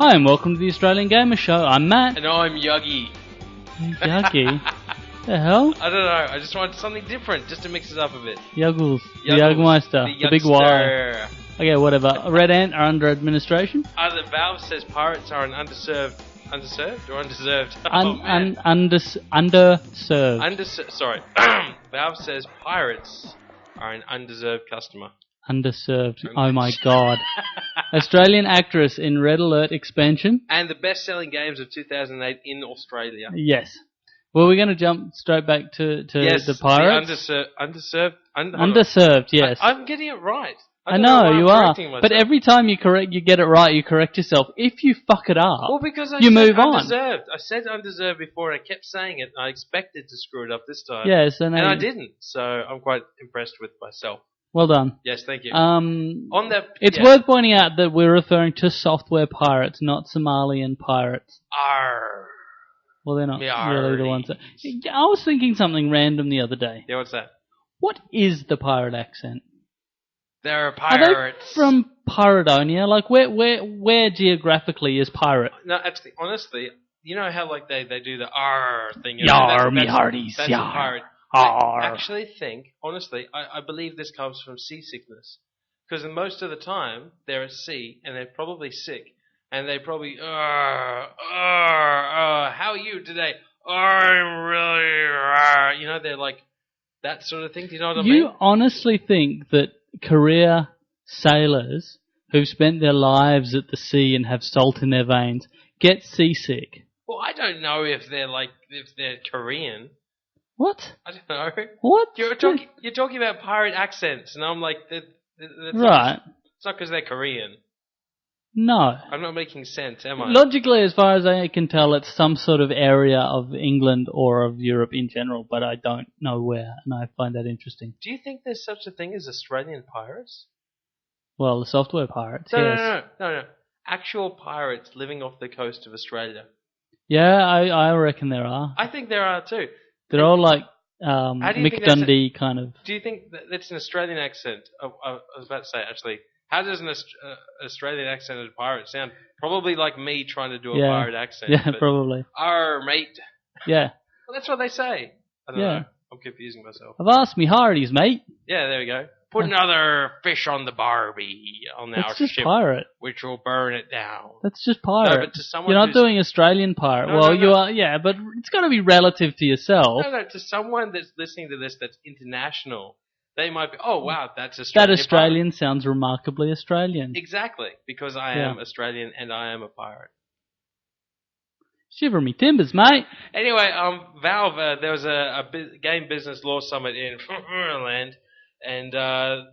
Hi and welcome to the Australian Gamer Show. I'm Matt. And I'm Yuggy. Yuggy? The hell? I don't know. I just wanted something different, just to mix it up a bit. Yuggles. The Yugmeister. The big Y. Okay, whatever. Red Ant are under administration? The Valve says pirates are an underserved or undeserved? Underserved. Sorry. Valve says pirates are an undeserved customer. Underserved. Oh my god. Australian actress in Red Alert expansion. And the best-selling games of 2008 in Australia. Yes. Well, we're going to jump straight back to the pirates. Underserved, yes. I'm getting it right. I know you are. But every time you get it right, you correct yourself. If you fuck it up, well, because you move on. Undeserved. I said undeserved before, and I kept saying it. And I expected to screw it up this time. Yes, and I didn't. So I'm quite impressed with myself. Well done. Yes, thank you. It's worth pointing out that we're referring to software pirates, not Somalian pirates. Arr. Well, they're not really the ones that... I was thinking something random the other day. Yeah, what's that? What is the pirate accent? They're pirates. Are they from Piradonia? Like, where geographically is pirate? No, actually, honestly, you know how like they do the R thing? Yar, me hearties, that's yar. A pirate. Arr. I actually think, honestly, I believe this comes from seasickness. Because most of the time, they're at sea, and they're probably sick. And they probably, how are you today? I'm really, you know, they're like, that sort of thing. Do you know what I mean? You honestly think that career sailors who've spent their lives at the sea and have salt in their veins get seasick? Well, I don't know if they're Korean. What? I don't know. What? You're talking about pirate accents, and I'm like, that's right. It's not because they're Korean. No. I'm not making sense, am I? Logically, as far as I can tell, it's some sort of area of England or of Europe in general, but I don't know where, and I find that interesting. Do you think there's such a thing as Australian pirates? Well, the software pirates, yes. No. Actual pirates living off the coast of Australia. Yeah, I reckon there are. I think there are too. They're all like Mick Dundee kind of. Do you think that's an Australian accent? I was about to say, actually, how does an Australian accented pirate sound? Probably like me trying to do a pirate accent. Yeah, probably. Arr, mate. Yeah. Well, that's what they say. I don't know. I'm confusing myself. I've asked me hearties, mate. Yeah, there we go. Put another fish on the Barbie on our just ship, pirate. Which will burn it down. That's just pirate. No, but to someone you're not doing Australian pirate. No, you are, yeah, but it's got to be relative to yourself. No, to someone that's listening to this that's international, they might be, oh wow, that's Australian. That Australian pirate. Sounds remarkably Australian. Exactly, because I am Australian and I am a pirate. Shiver me timbers, mate. Anyway, Valve, there was a game business law summit in Ireland. And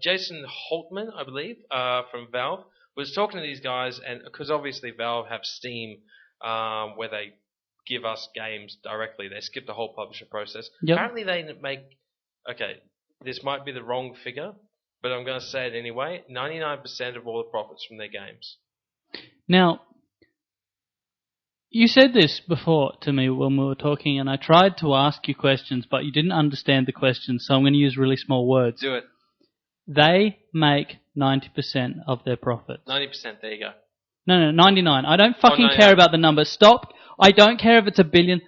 Jason Holtman, I believe, from Valve, was talking to these guys, and because obviously Valve have Steam, where they give us games directly. They skip the whole publisher process. Yep. Apparently they make, okay, this might be the wrong figure, but I'm going to say it anyway, 99% of all the profits from their games. Now, you said this before to me when we were talking, and I tried to ask you questions, but you didn't understand the questions, so I'm going to use really small words. Do it. They make 90% of their profits. 90%, there you go. No, 99. I don't fucking care about the number. Stop. I don't care if it's a billion.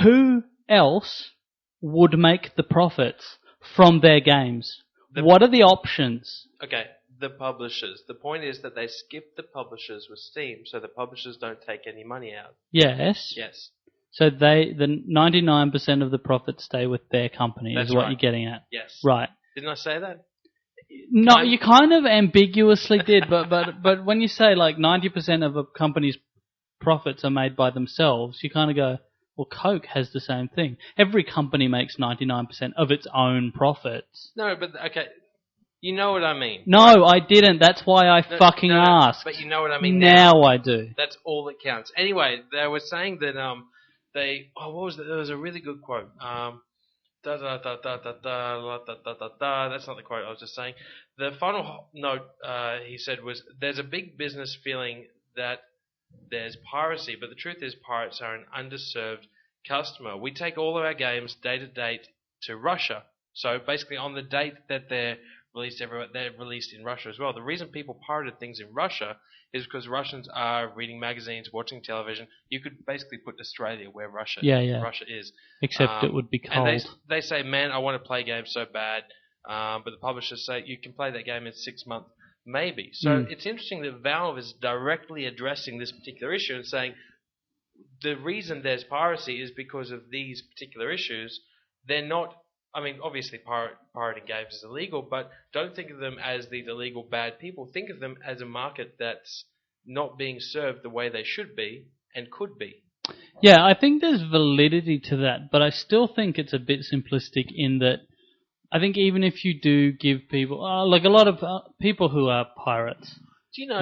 Who else would make the profits from their games? What are the options? Okay. The publishers. The point is that they skip the publishers with Steam, so the publishers don't take any money out. Yes. Yes. So the 99% of the profits stay with their company. That's is what right. you're getting at. Yes. Right. Didn't I say that? No, you kind of ambiguously did, but when you say like 90% of a company's profits are made by themselves, you kind of go, well, Coke has the same thing. Every company makes 99% of its own profits. No, but okay. You know what I mean. No, I didn't. That's why I fucking asked. But you know what I mean now. I do. That's all that counts. Anyway, they were saying that what was it? There was a really good quote. That's not the quote I was just saying. The final note he said was, there's a big business feeling that there's piracy, but the truth is pirates are an underserved customer. We take all of our games day to date to Russia. So basically on the date that they're released everywhere. They're released in Russia as well. The reason people pirated things in Russia is because Russians are reading magazines, watching television. You could basically put Australia where Russia is. Except it would be cold. And they say, man, I want to play games so bad. But the publishers say you can play that game in 6 months, maybe. So it's interesting that Valve is directly addressing this particular issue and saying the reason there's piracy is because of these particular issues. They're not. I mean, obviously, pirating games is illegal, but don't think of them as these illegal bad people. Think of them as a market that's not being served the way they should be and could be. Yeah, I think there's validity to that, but I still think it's a bit simplistic in that I think even if you do give people, like a lot of people who are pirates, do you know?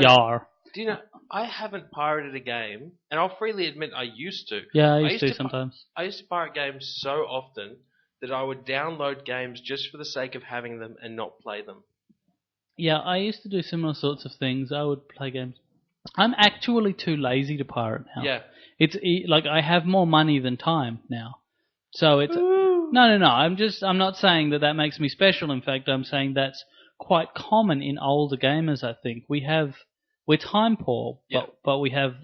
I haven't pirated a game, and I'll freely admit I used to. Yeah, I used to sometimes. I used to pirate games so often that I would download games just for the sake of having them and not play them. Yeah, I used to do similar sorts of things. I would play games. I'm actually too lazy to pirate now. Yeah. It's like I have more money than time now. So it's... No. I'm not saying that makes me special. In fact, I'm saying that's quite common in older gamers, I think. We're time poor, but we have,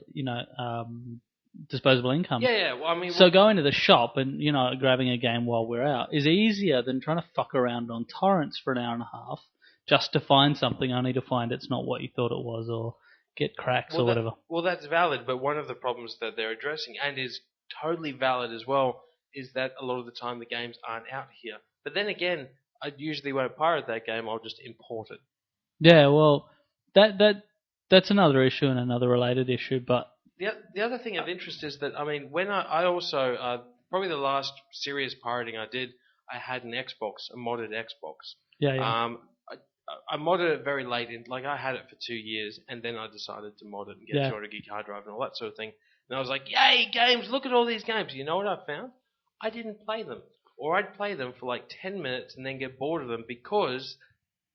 disposable income. Yeah. Well, I mean, so going to the shop and, grabbing a game while we're out is easier than trying to fuck around on torrents for an hour and a half just to find something only to find it's not what you thought it was or get cracks or whatever. Well, that's valid, but one of the problems that they're addressing, and is totally valid as well, is that a lot of the time the games aren't out here. But then again, I usually won't pirate that game, I'll just import it. Yeah, well, that's another issue and another related issue, but... The other thing of interest is that, I mean, when I also, probably the last serious pirating I did, I had an Xbox, a modded Xbox. Yeah. I modded it very late I had it for 2 years, and then I decided to mod it and get a 200 gig hard drive and all that sort of thing. And I was like, yay, games, look at all these games. You know what I found? I didn't play them. Or I'd play them for 10 minutes and then get bored of them because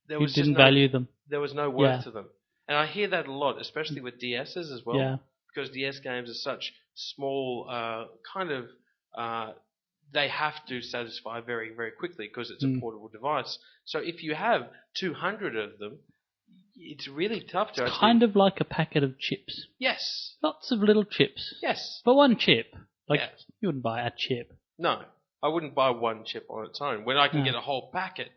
there was value them. There was no worth to them. And I hear that a lot, especially with DSs as well. Yeah. Because DS games are such small, they have to satisfy very, very quickly because it's a portable device. So if you have 200 of them, it's really tough to... It's kind of like a packet of chips. Yes. Lots of little chips. Yes. For one chip. You wouldn't buy a chip. No, I wouldn't buy one chip on its own when I can get a whole packet.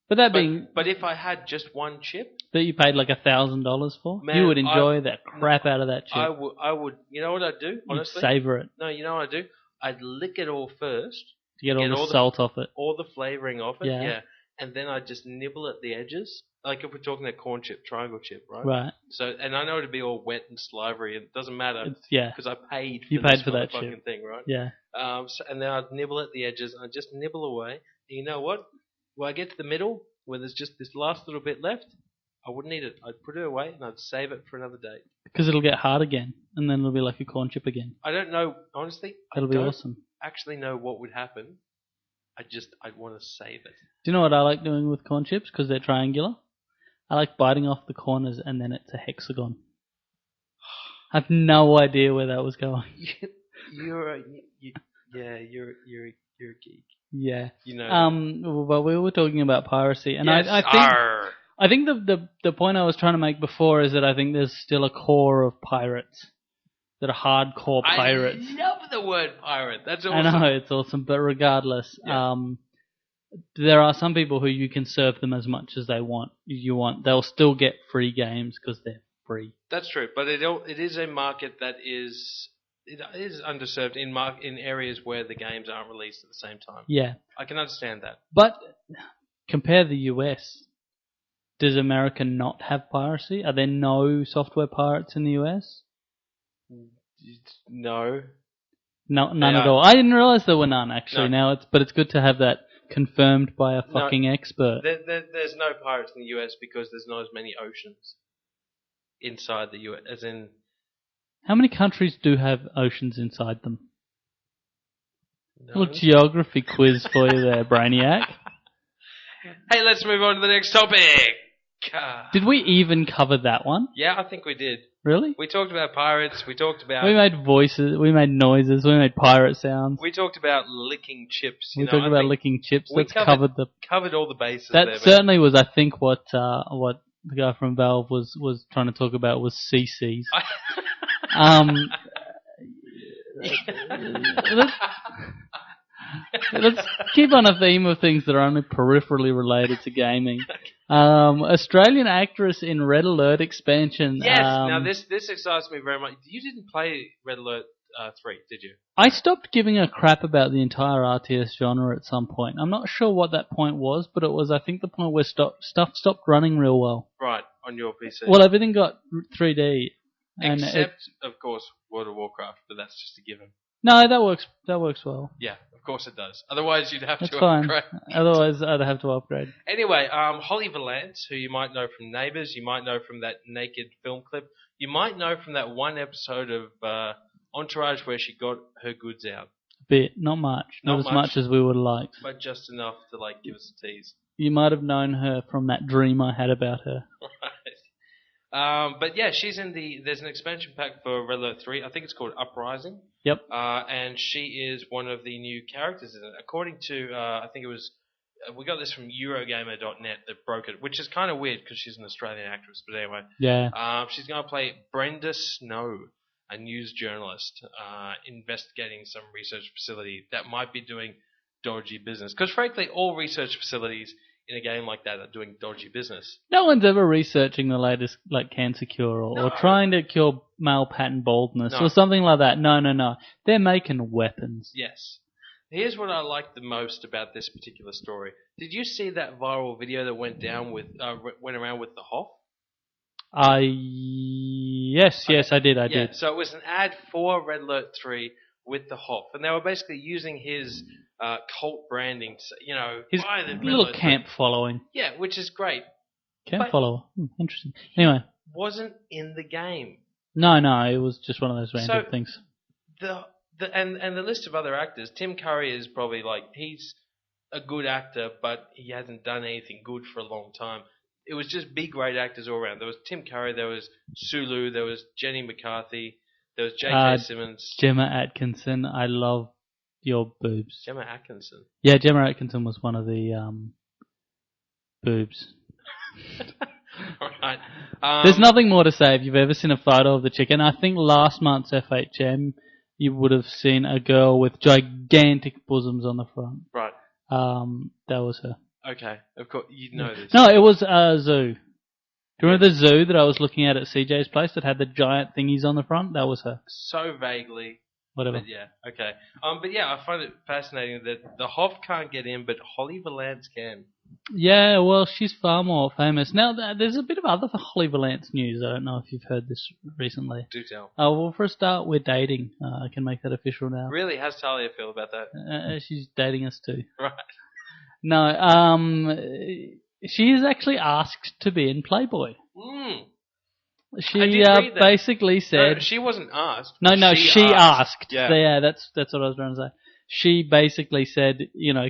But if I had just one chip... That you paid $1,000 for? Man, you would enjoy the crap out of that chip. I would. You know what I'd do, honestly? You'd savor it. No, you know what I'd do? I'd lick it all first. To get all the salt off it. All the flavouring off it, yeah. And then I'd just nibble at the edges. Like if we're talking that corn chip, triangle chip, right? Right. So, and I know it'd be all wet and slivery. It doesn't matter. Because I paid for that fucking thing, right? Yeah. And then I'd nibble at the edges. I'd just nibble away. And you know what? When I get to the middle, where there's just this last little bit left, I wouldn't eat it. I'd put it away and I'd save it for another day. Because it'll get hard again, and then it'll be like a corn chip again. I don't know, honestly. It'll be awesome. Actually know what would happen. I'd want to save it. Do you know what I like doing with corn chips? Because they're triangular. I like biting off the corners and then it's a hexagon. I have no idea where that was going. You're a geek. Yeah. You know. Well, we were talking about piracy, and yes, I think the point I was trying to make before is that I think there's still a core of pirates that are hardcore pirates. I love the word pirate. That's awesome. I know, it's awesome, but regardless, there are some people who you can serve them as much as they'll still get free games because they're free. That's true, but it is a market that is underserved in areas where the games aren't released at the same time. Yeah. I can understand that. But compare the US. Does America not have piracy? Are there no software pirates in the US? No. None at all. I didn't realize there were none, actually. No. But it's good to have that confirmed by a fucking expert. There's no pirates in the US because there's not as many oceans inside the US, as in... How many countries do have oceans inside them? No. A little geography quiz for you there, Brainiac. Hey, let's move on to the next topic. Did we even cover that one? Yeah, I think we did. Really? We talked about pirates. We talked about. We made voices. We made noises. We made pirate sounds. We talked about licking chips. We talked about licking chips. We That's covered all the bases. That there, certainly was, I think, what the guy from Valve was trying to talk about was CCs. Let's keep on a theme of things that are only peripherally related to gaming. Australian actress in Red Alert expansion. Yes, now this excites me very much. You didn't play Red Alert 3, did you? I stopped giving a crap about the entire RTS genre at some point. I'm not sure what that point was, but it was, I think, the point where stuff stopped running real well. Right, on your PC. Well, everything got 3D. Except, of course, World of Warcraft, but that's just a given. No, that works well. Yeah, of course it does. Otherwise, you'd have That's to fine. upgrade. Otherwise, I'd have to upgrade. Anyway, Holly Valance, who you might know from Neighbours, you might know from that naked film clip, you might know from that one episode of Entourage where she got her goods out. A bit, not much. Not as much as we would have liked. But just enough to, give us a tease. You might have known her from that dream I had about her. Right. But yeah, she's in there's an expansion pack for Red Alert 3. I think it's called Uprising. Yep. And she is one of the new characters in it. According to, I think it was, we got this from Eurogamer.net that broke it, which is kind of weird because she's an Australian actress. But anyway. Yeah. She's going to play Brenda Snow, a news journalist, investigating some research facility that might be doing dodgy business. Because frankly, all research facilities in a game like that are doing dodgy business. No one's ever researching the latest, cancer cure or trying to cure male pattern baldness or something like that. No. They're making weapons. Yes. Here's what I like the most about this particular story. Did you see that viral video that went around with the Hoff? Yes, I did. So it was an ad for Red Alert 3 with the Hoff, and they were basically using his cult branding, his little camp following. Yeah, which is great. Camp follower, interesting. Anyway, wasn't in the game. No, it was just one of those random things. And the list of other actors, Tim Curry is probably he's a good actor, but he hasn't done anything good for a long time. It was just big, great actors all around. There was Tim Curry, there was Sulu, there was Jenny McCarthy, there was J.K. Simmons. Gemma Atkinson, I love your boobs. Gemma Atkinson? Yeah, Gemma Atkinson was one of the boobs. Right. There's nothing more to say if you've ever seen a photo of the chick. And I think last month's FHM, you would have seen a girl with gigantic bosoms on the front. Right. That was her. Okay, of course, you know this. No, it was Zoo. Do you remember the zoo that I was looking at CJ's place that had the giant thingies on the front? That was her. So vaguely. Whatever. But yeah, okay. But yeah, I find it fascinating that the Hoff can't get in, but Holly Valance can. Yeah, well, she's far more famous. Now, there's a bit of other Holly Valance news. I don't know if you've heard this recently. Do tell. Well, for a start, we're dating. I can make that official now. Really? How's Talia feel about that? She's dating us too. Right. No, she is actually asked to be in Playboy. She basically said... No, she wasn't asked. No, she asked. Yeah, that's what I was trying to say. She basically said,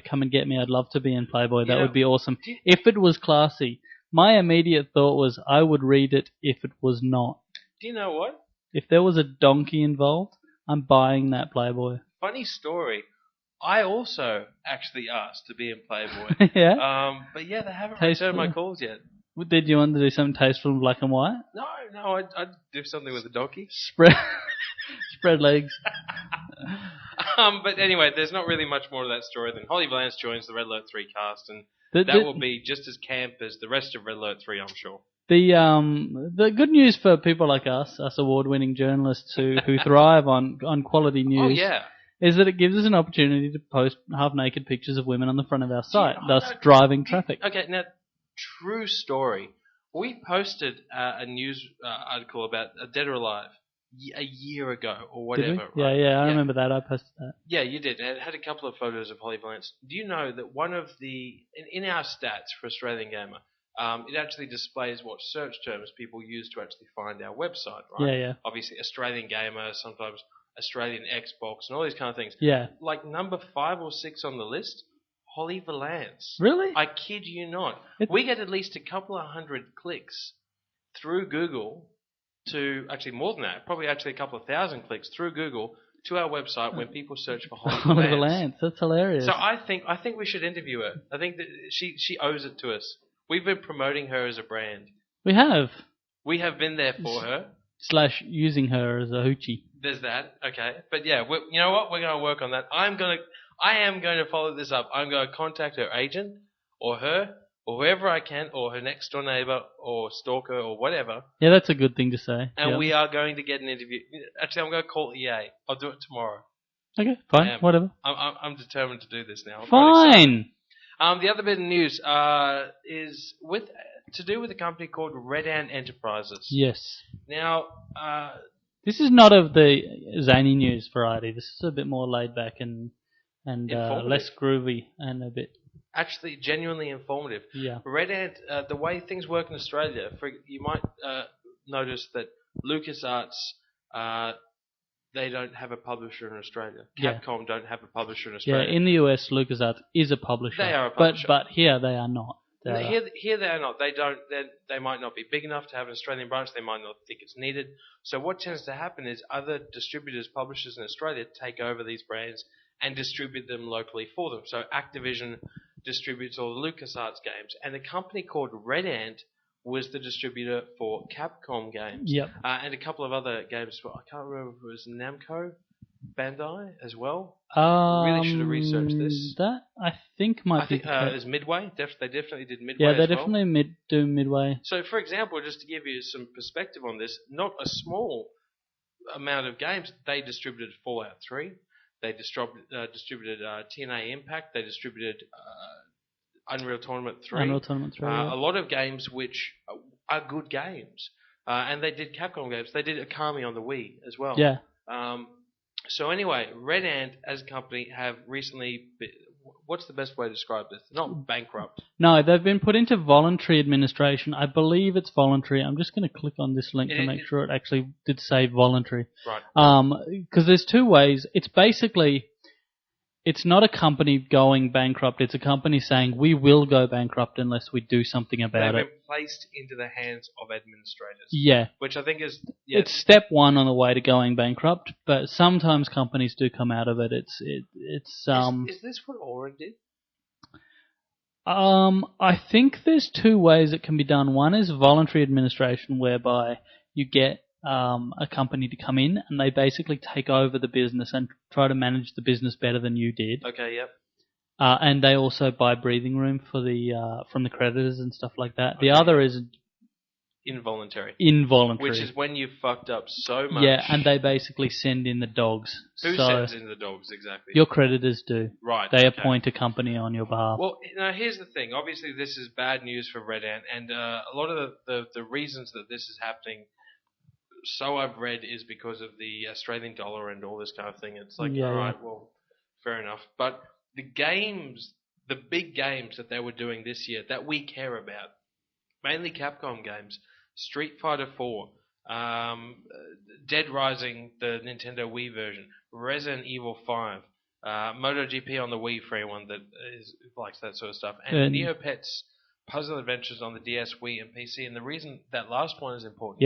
come and get me. I'd love to be in Playboy. That would be awesome. If it was classy. My immediate thought was I would read it if it was not. Do you know what? If there was a donkey involved, I'm buying that Playboy. Funny story. I also actually asked to be in Playboy. Yeah? But yeah, they haven't returned my calls yet. Did you want to do something tasteful in black and white? No, I'd do something with a donkey. Spread legs. But anyway, there's not really much more to that story than Holly Valance joins the Red Alert 3 cast, and that will be just as camp as the rest of Red Alert 3, I'm sure. The good news for people like us award-winning journalists who thrive on quality news, is that it gives us an opportunity to post half-naked pictures of women on the front of our site, thus driving traffic. Okay, now, true story. We posted a news article about Dead or Alive a year ago or whatever. Right? Yeah, I remember that. I posted that. Yeah, you did. And it had a couple of photos of Holly Valance. Do you know that one of the... In our stats for Australian Gamer, it actually displays what search terms people use to actually find our website, right? Yeah. Obviously, Australian Gamer, sometimes Australian Xbox, and all these kind of things. Yeah. Like number 5 or 6 on the list, Holly Valance. Really? I kid you not. We get at least a couple of hundred clicks through Google to, actually more than that, probably actually a couple of thousand clicks through Google to our website when people search for Holly Holly Valance. Valance. That's hilarious. So I think we should interview her. I think that she owes it to us. We've been promoting her as a brand. We have. We have been there for her. / using her as a hoochie. There's that. Okay. But yeah, you know what? We're going to work on that. I am going to follow this up. I'm going to contact her agent or her or whoever I can or her next door neighbor or stalker or whatever. Yeah, that's a good thing to say. And we are going to get an interview. Actually, I'm going to call EA. I'll do it tomorrow. Okay, fine. Whatever. I'm determined to do this now. Fine. The other bit of news is to do with a company called Red Ant Enterprises. Yes. Now, this is not of the zany news variety. This is a bit more laid back and less groovy and a bit actually genuinely informative. Yeah. Red Ant, the way things work in Australia, you might notice that LucasArts, they don't have a publisher in Australia. Capcom don't have a publisher in Australia. Yeah, in the US, LucasArts is a publisher. They are a publisher. But here they are not. Here they are not. They might not be big enough to have an Australian branch. They might not think it's needed. So what tends to happen is other distributors, publishers in Australia take over these brands and distribute them locally for them. So Activision distributes all the LucasArts games, and a company called Red Ant was the distributor for Capcom games. Yep. And a couple of other games. I can't remember if it was Namco, Bandai as well. Really should have researched this. That I think might be. I think it was Midway. They definitely did Midway. Yeah, they definitely do Midway. So, for example, just to give you some perspective on this, not a small amount of games. They distributed Fallout 3. They distributed TNA Impact. They distributed Unreal Tournament 3. Unreal Tournament 3. A lot of games which are good games. And they did Capcom games. They did Okami on the Wii as well. Yeah. So anyway, Red Ant as a company have recently what's the best way to describe this? Not bankrupt. No, they've been put into voluntary administration. I believe it's voluntary. I'm just going to click on this link to make sure it actually did say voluntary. Right. Because there's two ways. It's basically, it's not a company going bankrupt. It's a company saying we will go bankrupt unless we do something about it. They've been placed into the hands of administrators. Yeah. Which I think is... Yeah. It's step one on the way to going bankrupt, but sometimes companies do come out of it. Is this what Aura did? I think there's two ways it can be done. One is voluntary administration, whereby you get a company to come in and they basically take over the business and try to manage the business better than you did. Okay, yep. And they also buy breathing room for from the creditors and stuff like that. Okay. The other is involuntary. Involuntary. Which is when you fucked up so much. Yeah, and they basically send in the dogs. Who sends in the dogs, exactly? Your creditors do. Right. They appoint a company on your behalf. Well, now here's the thing. Obviously, this is bad news for Red Ant, and a lot of the reasons that this is happening, so I've read, is because of the Australian dollar and all this kind of thing. It's like, all right, well, fair enough. But the games, the big games that they were doing this year that we care about, mainly Capcom games, Street Fighter 4, Dead Rising, the Nintendo Wii version, Resident Evil 5, MotoGP on the Wii for anyone that likes that sort of stuff, and Neopets Puzzle Adventures on the DS, Wii, and PC. And the reason that last one is important,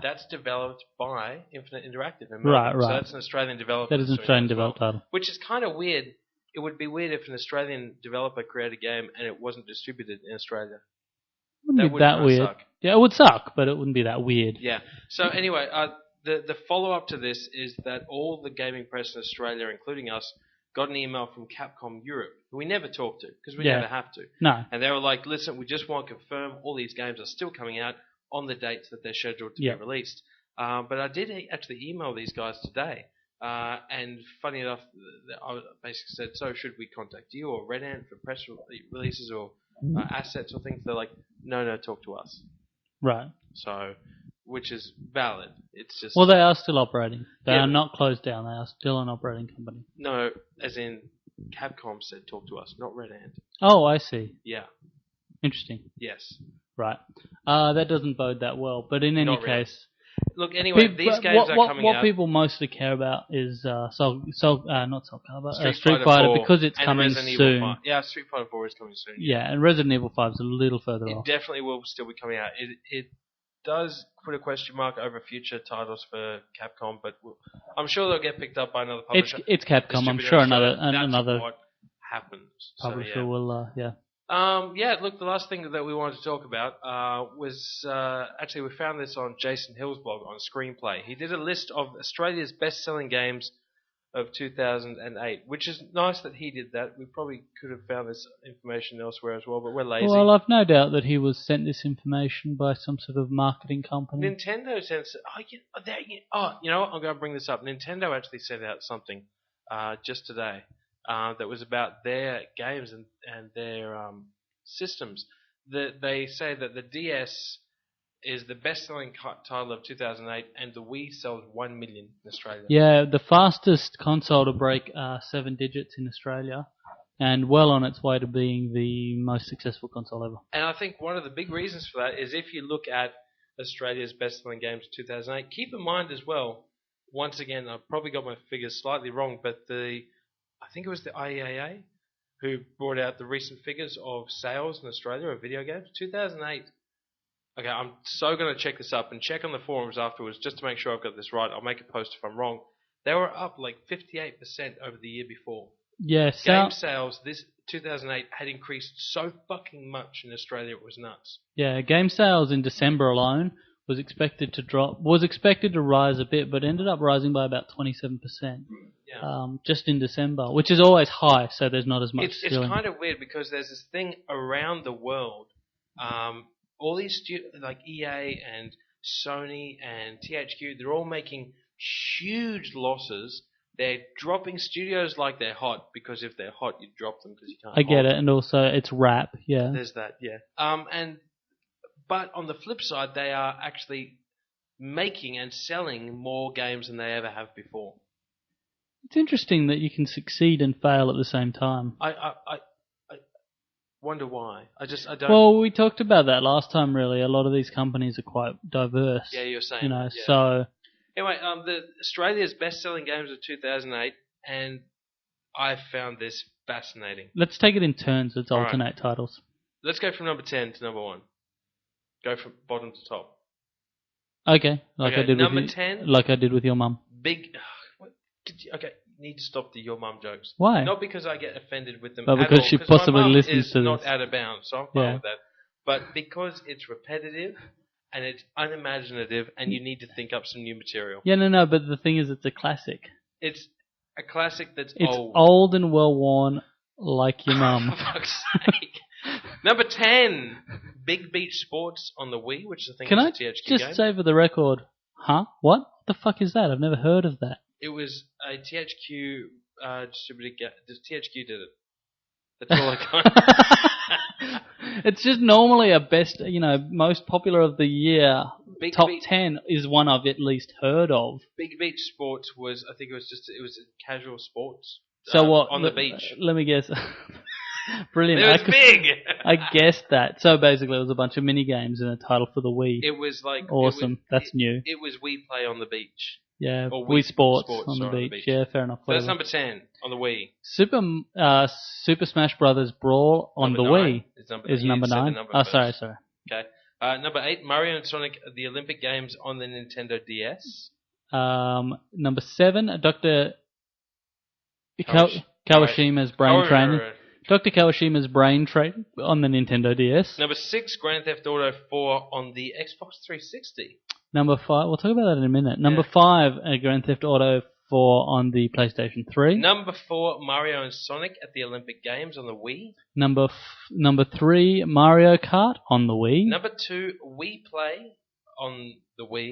that's developed by Infinite Interactive in Melbourne. Right. So that's an Australian developer. That is an Australian developed title. Which is kind of weird. It would be weird if an Australian developer created a game and it wasn't distributed in Australia. Wouldn't be that weird. Suck. Yeah, it would suck, but it wouldn't be that weird. Yeah. So anyway, the follow-up to this is that all the gaming press in Australia, including us, got an email from Capcom Europe, who we never talked to, because we never have to. No. And they were like, listen, we just want to confirm all these games are still coming out on the dates that they're scheduled to be released. But I did actually email these guys today. And funny enough, I basically said, so should we contact you or Red Ant for press releases or assets or things? They're like, no, talk to us. Right. So, which is valid. It's just... Well, they are still operating. They are not closed down. They are still an operating company. No, as in Capcom said talk to us, not Red Ant. Oh, I see. Yeah. Interesting. Yes. Right. That doesn't bode that well. But in any case... Look, anyway, these games are coming what out. What people mostly care about is not Soul Calibur, Street Fighter 4 because it's and coming Resident Evil soon. 5. Yeah, Street Fighter 4 is coming soon. Yeah, and Resident Evil 5 is a little further It off. definitely will still be coming out. It does put a question mark over future titles for Capcom, but I'm sure they'll get picked up by another publisher. It's Capcom. I'm sure another what happens. publisher so, yeah. will. Look, the last thing that we wanted to talk about was actually we found this on Jason Hill's blog on Screenplay. He did a list of Australia's best-selling games of 2008, which is nice that he did that. We probably could have found this information elsewhere as well, but we're lazy. Well, I've no doubt that he was sent this information by some sort of marketing company. Nintendo sent. You know what? I'm going to bring this up. Nintendo actually sent out something just today that was about their games and their systems. They say that the DS is the best-selling title of 2008, and the Wii sells 1 million in Australia. Yeah, the fastest console to break 7 digits in Australia, and well on its way to being the most successful console ever. And I think one of the big reasons for that is if you look at Australia's best-selling games of 2008, keep in mind as well, once again, I've probably got my figures slightly wrong, but I think it was the IEAA who brought out the recent figures of sales in Australia of video games. 2008. Okay, I'm so going to check this up and check on the forums afterwards just to make sure I've got this right. I'll make a post if I'm wrong. They were up like 58% over the year before. Yeah, Game sales this 2008 had increased so fucking much in Australia, it was nuts. Yeah, game sales in December alone was expected to rise a bit, but ended up rising by about 27%. Yeah. Just in December, which is always high, so there's not as much. It's kind of weird because there's this thing around the world. All these like EA and Sony and THQ, they're all making huge losses. They're dropping studios like they're hot because if they're hot, you drop them because you can't. I get it, and also it's rap, yeah. There's that, yeah. But on the flip side, they are actually making and selling more games than they ever have before. It's interesting that you can succeed and fail at the same time. I wonder why. I don't. Well, we talked about that last time. Really, a lot of these companies are quite diverse. Yeah, you're saying. You know, yeah. so. Anyway, the Australia's best-selling games of 2008, and I found this fascinating. Let's take it in turns. Let's alternate titles. Let's go from number 10 to number 1. Go from bottom to top. Okay, I did number with 10. Like I did with your mum. Okay, you need to stop the your mum jokes. Why? Not because I get offended with them, but because all, she possibly listens to this. Not out of bounds, so I'm fine with that. But because it's repetitive and it's unimaginative, and you need to think up some new material. Yeah, no. But the thing is, it's a classic. It's a classic that's old. It's old and well worn, like your mum. For fuck's sake. Number 10, Big Beach Sports on the Wii, which I think is a THQ game. Can I just say for the record, huh? What the fuck is that? I've never heard of that. It was a THQ distributed game. THQ did it. That's all I got. It's just normally a best, most popular of the year. Top 10 is one I've at least heard of. Big Beach Sports was, I think it was casual sports. So what? On the beach. Let me guess. Brilliant. It was big. I guessed that. So basically, it was a bunch of mini games and a title for the Wii. It was like awesome. That's new. It was Wii Play on the beach. Yeah, Wii Sports on the beach. Yeah, fair enough. So that's number 10 on the Wii. Super Smash Brothers Brawl on the Wii is number 9. Sorry. Okay. Number 8, Mario and Sonic: The Olympic Games on the Nintendo DS. Number 7, Dr. Kawashima's Brain Training. Dr. Kawashima's Brain Training on the Nintendo DS. Number 6, Grand Theft Auto 4 on the Xbox 360. Number 5, we'll talk about that in a minute. Number 5, Grand Theft Auto 4 on the PlayStation 3. Number 4, Mario and Sonic at the Olympic Games on the Wii. Number 3, Mario Kart on the Wii. Number 2, Wii Play on the Wii.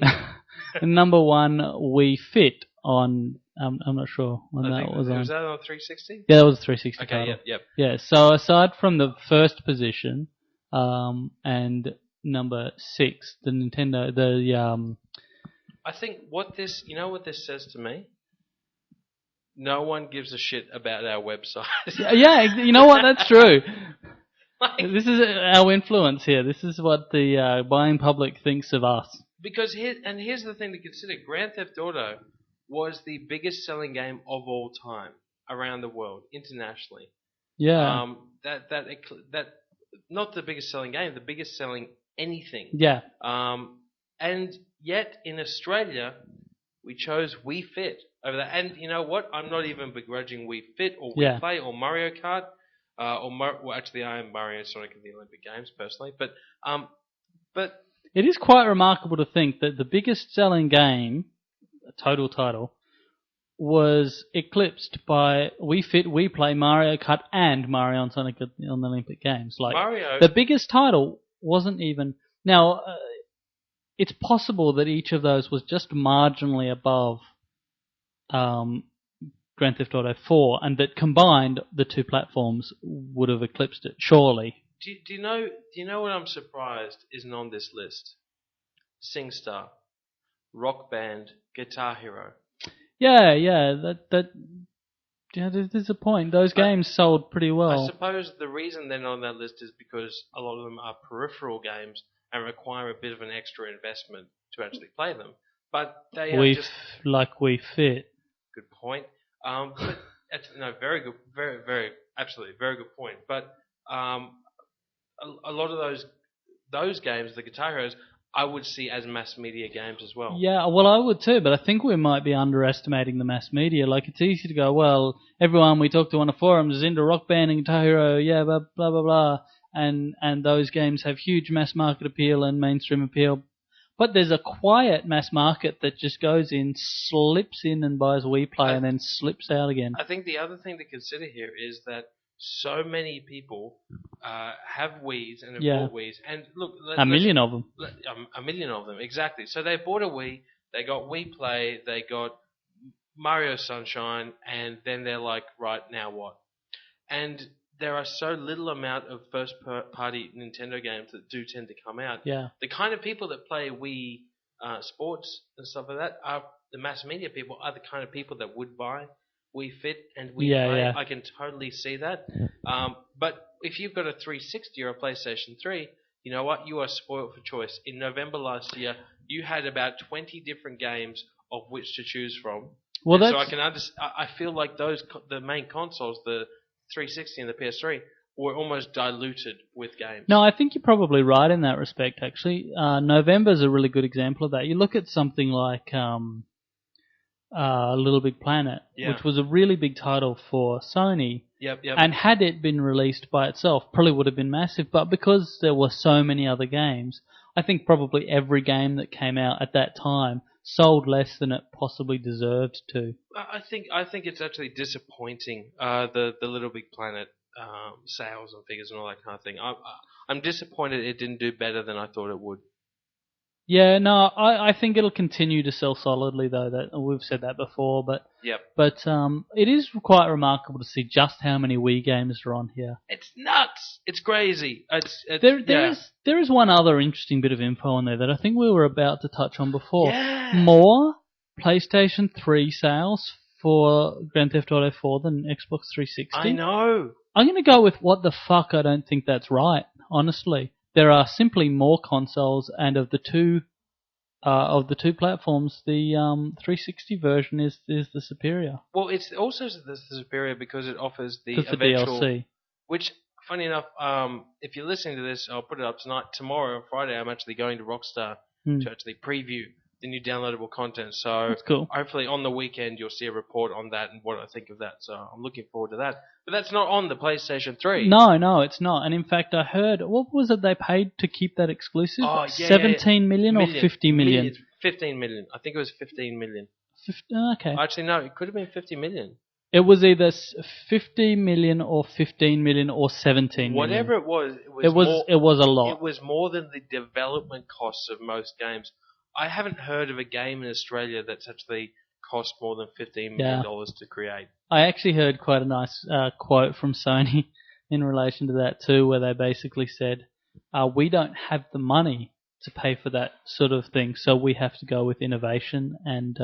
And number 1, Wii Fit on. I'm not sure when that was on. Was that on 360? Yeah, that was 360. Okay, yep. Yeah, so aside from the first position, and number 6, the Nintendo, I think what this says to me? No one gives a shit about our website. Yeah, you know what? That's true. This is our influence here. This is what the buying public thinks of us. Because here's the thing to consider: Grand Theft Auto was the biggest selling game of all time around the world, internationally. Yeah. That not the biggest selling game, the biggest selling anything. Yeah. And yet in Australia, we chose Wii Fit over that. And you know what? I'm not even begrudging Wii Fit or Wii Play or Mario Kart. Well, actually, I am Mario Sonic in the Olympic Games personally, but it is quite remarkable to think that the biggest selling game, total title, was eclipsed by Wii Fit, Wii Play, Mario Kart, and Mario and Sonic on the Olympic Games. Like Mario, the biggest title wasn't even now. It's possible that each of those was just marginally above Grand Theft Auto 4, and that combined the two platforms would have eclipsed it. Surely. Do you know what I'm surprised isn't on this list? SingStar, Rock Band, Guitar Hero. Yeah, there's a point. Those games sold pretty well. I suppose the reason they're not on that list is because a lot of them are peripheral games and require a bit of an extra investment to actually play them. But they are just like Wii Fit. Good point. But very good, very absolutely very good point. But a lot of those games, the Guitar Heroes, I would see as mass media games as well. Yeah, well, I would too, but I think we might be underestimating the mass media. Like, it's easy to go, well, everyone we talk to on the forums is into Rock Band and Guitar Hero, yeah, blah, blah, blah, blah. And those games have huge mass market appeal and mainstream appeal. But there's a quiet mass market that just goes in, slips in and buys Wii Play and then slips out again. I think the other thing to consider here is that so many people have Wiis and have bought Wiis. And look, a million of them. A million of them, exactly. So they bought a Wii, they got Wii Play, they got Mario Sunshine, and then they're like, right, now what? And there are so little amount of first-party Nintendo games that do tend to come out. Yeah. The kind of people that play Wii Sports and stuff like that are the mass media people, are the kind of people that would buy Wii Fit and Wii Play. Yeah. I can totally see that. But if you've got a 360 or a PlayStation 3, you know what? You are spoiled for choice. In November last year, you had about 20 different games of which to choose from. Well, so I can I feel like the main consoles, the 360 and the PS3, were almost diluted with games. No, I think you're probably right in that respect, actually. November's a really good example of that. You look at something like Little Big Planet, which was a really big title for Sony. Yep. And had it been released by itself, probably would have been massive. But because there were so many other games, I think probably every game that came out at that time sold less than it possibly deserved to. I think it's actually disappointing, the Little Big Planet sales and figures and all that kind of thing. I'm disappointed it didn't do better than I thought it would. Yeah, no, I think it'll continue to sell solidly, though. That we've said that before, but it is quite remarkable to see just how many Wii games are on here. It's nuts. It's crazy. There is one other interesting bit of info on there that I think we were about to touch on before. Yeah. More PlayStation 3 sales for Grand Theft Auto 4 than Xbox 360. I know. I'm going to go with what the fuck. I don't think that's right, honestly. There are simply more consoles, and of the two platforms, the 360 version is the superior. Well, it's also the superior because it offers the eventual DLC. Which, funny enough, if you're listening to this, I'll put it up tonight. Tomorrow, Friday, I'm actually going to Rockstar to actually preview the new downloadable content. So that's cool. Hopefully on the weekend you'll see a report on that and what I think of that. So I'm looking forward to that. But that's not on the PlayStation 3. No, it's not. And in fact, I heard, what was it they paid to keep that exclusive? 17 million or 50 million? 15 million. I think it was 15 million. Okay. Actually, no, it could have been 50 million. It was either 50 million or 15 million or 17 million. Whatever it was, it was a lot. It was more than the development costs of most games. I haven't heard of a game in Australia that's actually cost more than $15 million to create. I actually heard quite a nice quote from Sony in relation to that too, where they basically said, we don't have the money to pay for that sort of thing, so we have to go with innovation and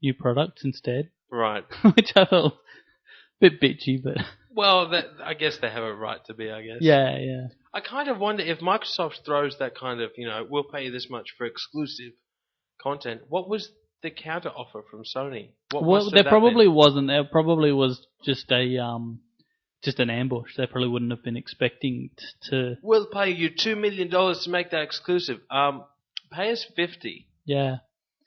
new products instead. Right. Which I thought a bit bitchy, but... Well, I guess they have a right to be, I guess. Yeah. I kind of wonder if Microsoft throws that kind of, we'll pay you this much for exclusive content. What was the counter offer from Sony? What Well, must have there that probably been? wasn't. There probably was just an ambush. They probably wouldn't have been expecting to. We'll pay you $2 million to make that exclusive. Pay us 50. Yeah.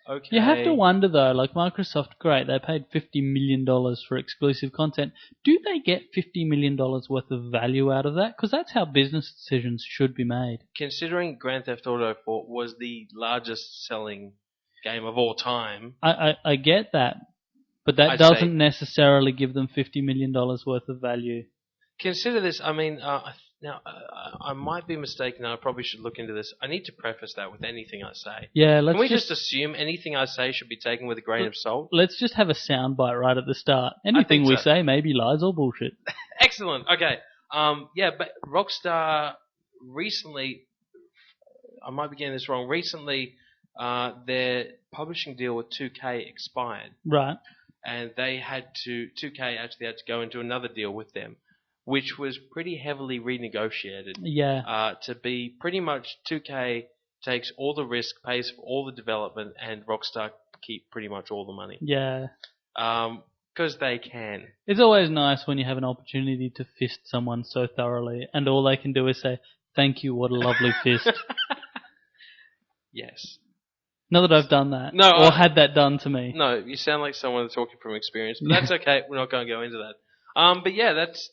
Okay. You have to wonder though, like Microsoft, great, they paid $50 million for exclusive content. Do they get $50 million worth of value out of that? Because that's how business decisions should be made. Considering Grand Theft Auto 4 was the largest selling game of all time, I get that, but that I'd doesn't say- necessarily give them $50 million worth of value. consider this. I mean, now I might be mistaken. I probably should look into this. I need to preface that with anything I say. Yeah, Can we just assume anything I say should be taken with a grain of salt? let's just have a soundbite right at the start. Anything think we so. say may be lies or bullshit. Excellent. Okay. Yeah, but Rockstar recently, I might be getting this wrong. Recently, their publishing deal with 2K expired, Right. and 2K actually had to go into another deal with them, which was pretty heavily renegotiated. Yeah. To be pretty much 2K takes all the risk, pays for all the development, and Rockstar keep pretty much all the money. Yeah. Because they can. It's always nice when you have an opportunity to fist someone so thoroughly, and all they can do is say, "Thank you, what a lovely fist." Yes. Not that I've done that, No, or had that done to me. No, you sound like someone talking from experience, but that's okay. We're not going to go into that. But yeah,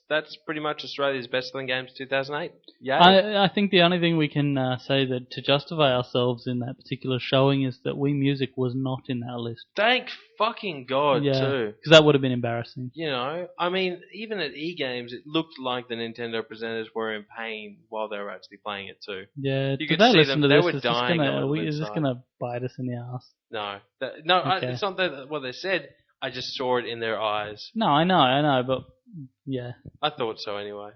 that's pretty much Australia's best-selling games 2008. Yeah. I think the only thing we can say that to justify ourselves in that particular showing is that Wii Music was not in that list. Thank fucking God, Yeah, too. because that would have been embarrassing. You know, I mean, even at E-Games, it looked like the Nintendo presenters were in pain while they were actually playing it too. Yeah, You did could they see listen them, to they this? were Is this dying a gonna, little is this inside. going to bite us in the ass? No, Okay. it's not what they said. I just saw it in their eyes. No, I know, but yeah. I thought so anyway.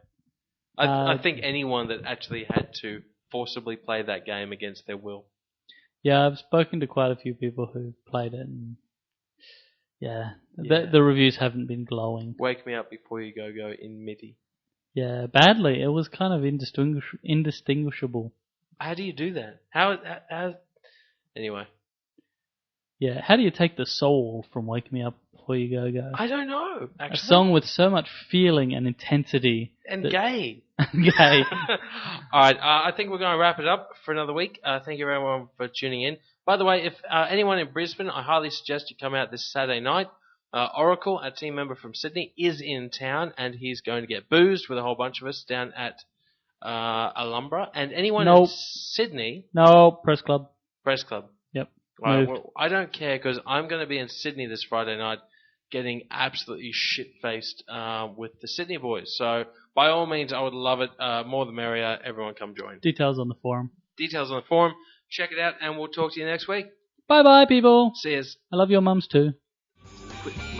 I think anyone that actually had to forcibly play that game against their will. Yeah, I've spoken to quite a few people who played it, and Yeah. the reviews haven't been glowing. Wake me up before you go in MIDI. Yeah, badly. It was kind of indistinguishable. How do you do that? How anyway. Yeah, how do you take the soul from Wake Me Up Before You Go? I don't know, A actually. song with so much feeling and intensity. And that- gay. Gay. Alright, I think we're going to wrap it up for another week. Thank you everyone for tuning in. By the way, if anyone in Brisbane, I highly suggest you come out this Saturday night. Oracle, a team member from Sydney, is in town, and he's going to get boozed with a whole bunch of us down at Alhambra. And anyone in Nope. Sydney, No, Press Club. Press Club. Yep. Right, Moved. well, I don't care because I'm going to be in Sydney this Friday night getting absolutely shit-faced with the Sydney boys. So, by all means, I would love it. More the merrier. Everyone come join. Details on the forum. Details on the forum. Check it out, and we'll talk to you next week. Bye bye, people. See yous. I love your mums too. Quit.